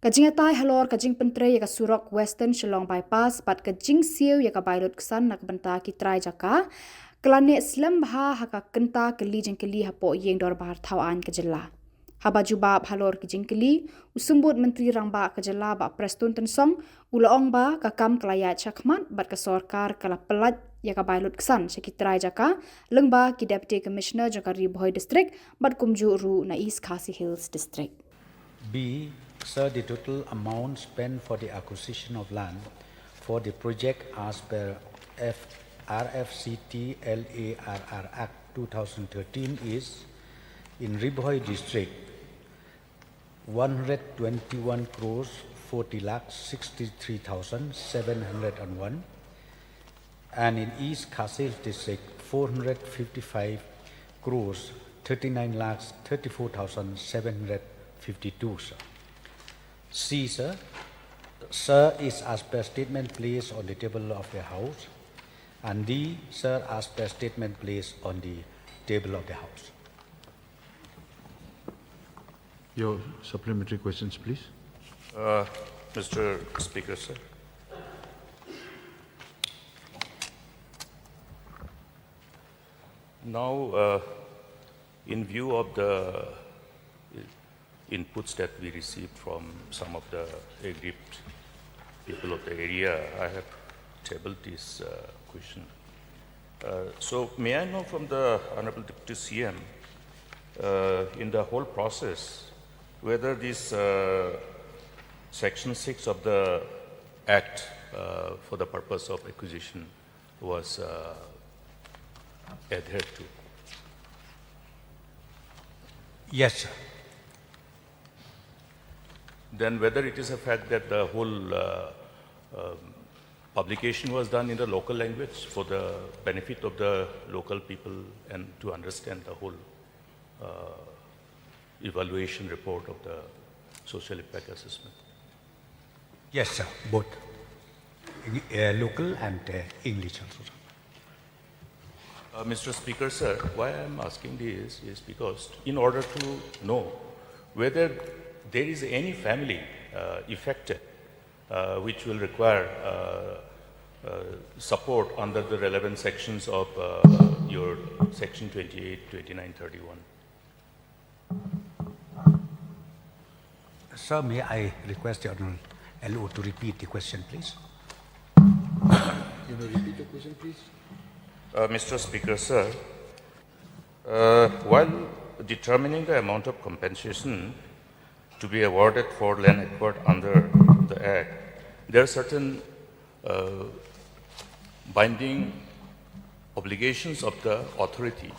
Jingiatai Halor Jingpyntrei ya surok Western Shillong bypass pat Jingsiu ya by Luksan nak benta Kitrai jaka kelane Slem ha haka kenta keli jengkeli hapo yeng dor bahar thawaan Khuborjylla. Haba jubab Halor jengkeli usumbut menteri rangba Khuborjylla ba prestun tensong ulaong ba kakam kelayat chakmat bat ke sorkar kala pelat ya by Luksan Kitrai jaka lengba ki deputy commissioner jaka Ribhoi district bat kumju ru na East Khasi Hills district. B. Sir, the total amount spent for the acquisition of land for the project as per RFCT LARR Act 2013 is in Ribhoi district 121 crores 40 lakhs 63,701 and in East Khasi district 455 crores 39 lakhs 34,752, sir. C, sir. Sir is as per statement placed on the table of the House. And D, sir, as per statement placed on the table of the House. Your supplementary questions, please. Mr. Speaker, sir. Now, in view of the inputs that we received from some of the aggrieved people of the area, I have tabled this question. So may I know from the Honorable Deputy CM, in the whole process, whether this Section 6 of the Act for the purpose of acquisition was adhered to? Yes, sir. Then whether it is a fact that the whole publication was done in the local language for the benefit of the local people and to understand the whole evaluation report of the social impact assessment? Yes, sir. Both local and English also, sir. Mr. Speaker, sir, why I am asking this is because in order to know whether there is any family affected which will require support under the relevant sections of your section 28, 29, 31. Sir, may I request the Honorable LO to repeat the question, please? You may repeat the question, please. Mr. Speaker, sir, while determining the amount of compensation to be awarded for land acquired under the Act, there are certain binding obligations of the authority,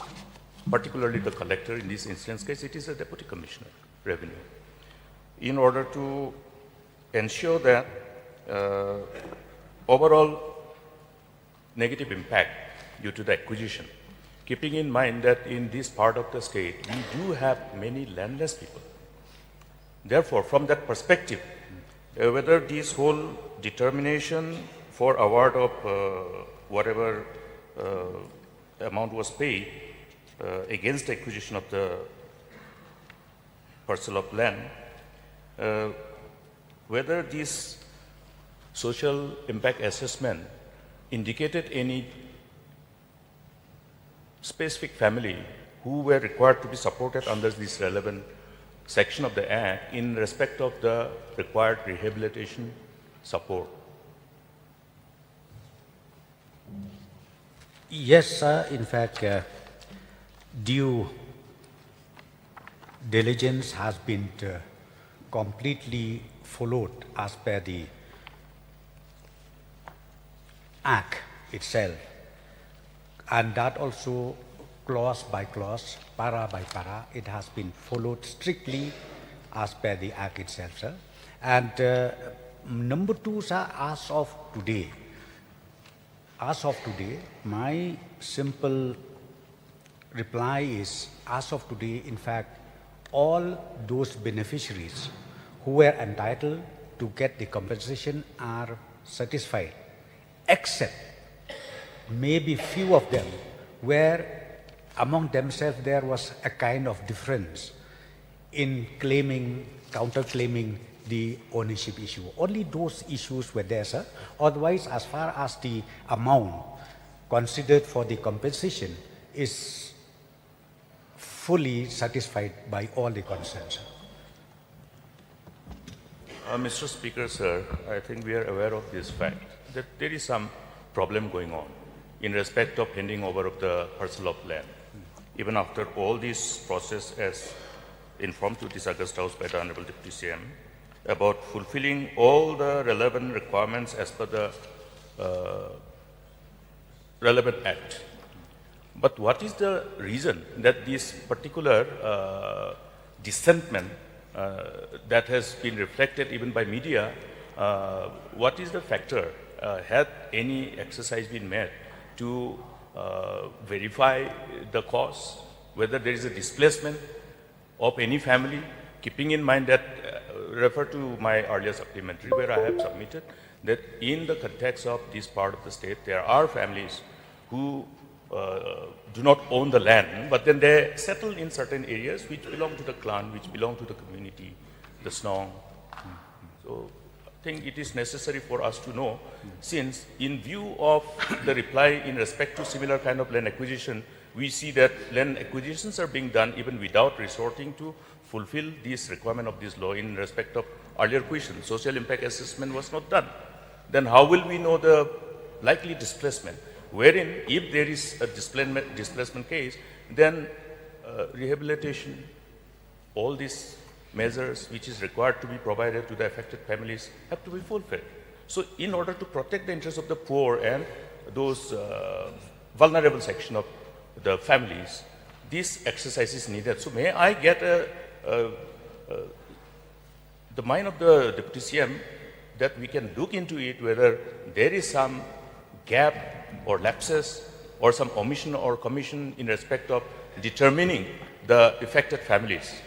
particularly the collector. In this instance case, it is a deputy commissioner, revenue, in order to ensure that overall negative impact due to the acquisition, keeping in mind that in this part of the state, we do have many landless people. Therefore, from that perspective, whether this whole determination for award of whatever amount was paid against the acquisition of the parcel of land, whether this social impact assessment indicated any specific family who were required to be supported under this relevant section of the Act in respect of the required rehabilitation support. Yes, sir. In fact, due diligence has been completely followed as per the Act itself. And that also clause by clause, para by para, it has been followed strictly as per the Act itself, sir. And number two, sir, as of today, my simple reply is, as of today, in fact, all those beneficiaries who were entitled to get the compensation are satisfied, except maybe few of them where among themselves there was a kind of difference in claiming, counter-claiming the ownership issue. Only those issues were there, sir. Otherwise, as far as the amount considered for the compensation is fully satisfied by all the concerned, sir. Mr. Speaker, sir, I think we are aware of this fact that there is some problem going on in respect of handing over of the parcel of land. Even after all this process, as informed to this August House by the Honorable Deputy CM, about fulfilling all the relevant requirements as per the relevant act. But what is the reason that this particular dissentment that has been reflected even by media, what is the factor? Had any exercise been made to verify the cause, whether there is a displacement of any family, keeping in mind that, refer to my earlier supplementary where I have submitted that in the context of this part of the state, there are families who do not own the land, but then they settle in certain areas which belong to the clan, which belong to the community, the Slem. So I think it is necessary for us to know, since in view of the reply in respect to similar kind of land acquisition, we see that land acquisitions are being done even without resorting to fulfill this requirement of this law in respect of earlier question. Social impact assessment was not done. Then how will we know the likely displacement? Wherein, if there is a displacement case, then rehabilitation, all these measures which is required to be provided to the affected families have to be fulfilled. So, in order to protect the interests of the poor and those vulnerable section of the families, this exercise is needed. So, may I get the mind of the Deputy CM that we can look into it whether there is some gap or lapses or some omission or commission in respect of determining the affected families?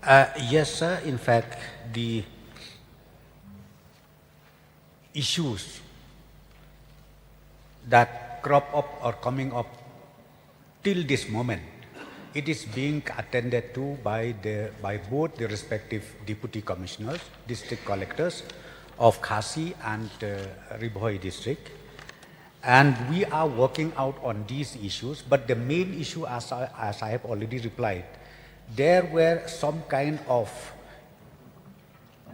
Yes, sir. In fact, the issues that crop up or coming up till this moment, it is being attended to by both the respective deputy commissioners, district collectors of Khasi and Ribhoi district. And we are working out on these issues, but the main issue, as I have already replied, there were some kind of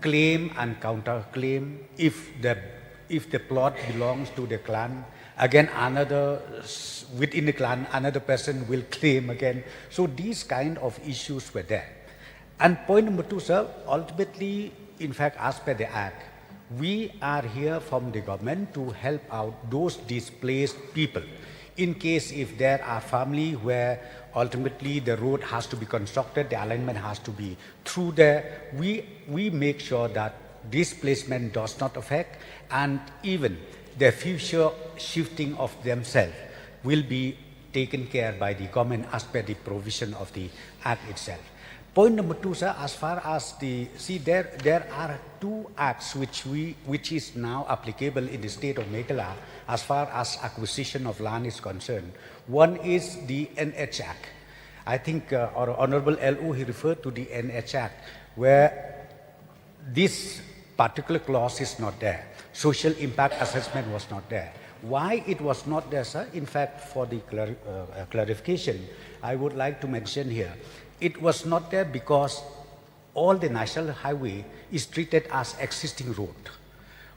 claim and counterclaim. If the plot belongs to the clan, again another within the clan, another person will claim again. So these kind of issues were there. And point number two, sir, ultimately, in fact, as per the Act, we are here from the government to help out those displaced people. In case if there are family where ultimately the road has to be constructed, the alignment has to be through there, we make sure that displacement does not affect, and even the future shifting of themselves will be taken care by the government as per the provision of the Act itself. Point number two, sir, as far as there are two acts which is now applicable in the state of Meghalaya as far as acquisition of land is concerned. One is the NH Act. I think our Honorable LO, he referred to the NH Act, where this particular clause is not there. Social impact assessment was not there. Why it was not there, sir? In fact, for the clarification, I would like to mention here, it was not there because all the national highway is treated as existing road.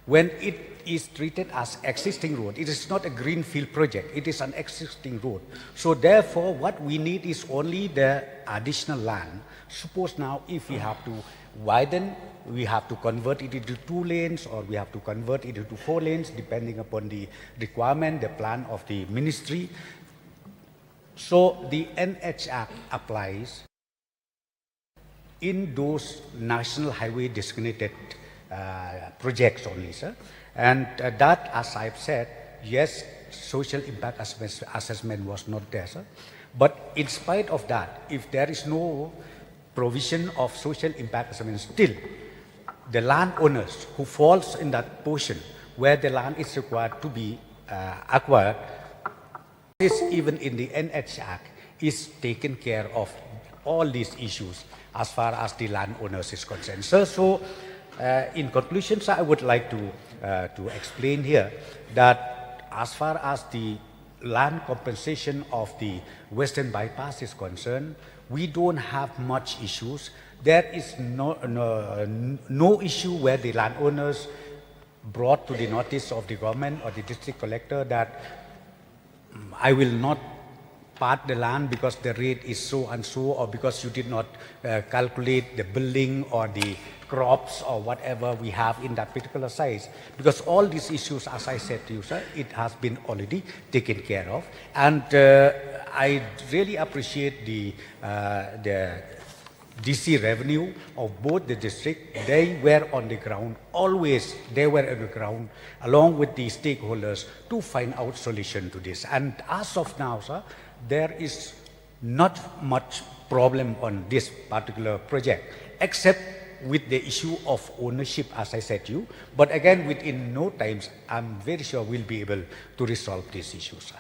When it is treated as existing road, it is not a greenfield project, it is an existing road. So therefore, what we need is only the additional land. Suppose now if we have to widen, we have to convert it into 2 lanes, or we have to convert it into 4 lanes, depending upon the requirement, the plan of the ministry. So the NH Act applies in those national highway designated projects only, sir. And that, as I've said, yes, social impact assessment was not there, sir. But in spite of that, if there is no provision of social impact assessment, still the landowners who falls in that portion where the land is required to be acquired, this even in the NH Act is taken care of all these issues. as far as the landowners is concerned. Sir, so in conclusion, sir, I would like to explain here that as far as the land compensation of the Western Bypass is concerned, we don't have much issues. There is no issue where the landowners brought to the notice of the government or the district collector that I will not part the land because the rate is so and so, or because you did not calculate the building or the crops or whatever we have in that particular size. Because all these issues, as I said to you, sir, it has been already taken care of. And I really appreciate the DC revenue of both the district. They were on the ground, always they were on the ground along with the stakeholders to find out solution to this. And as of now, sir, there is not much problem on this particular project, except with the issue of ownership, as I said to you. But again, within no time, I'm very sure we'll be able to resolve these issues, sir.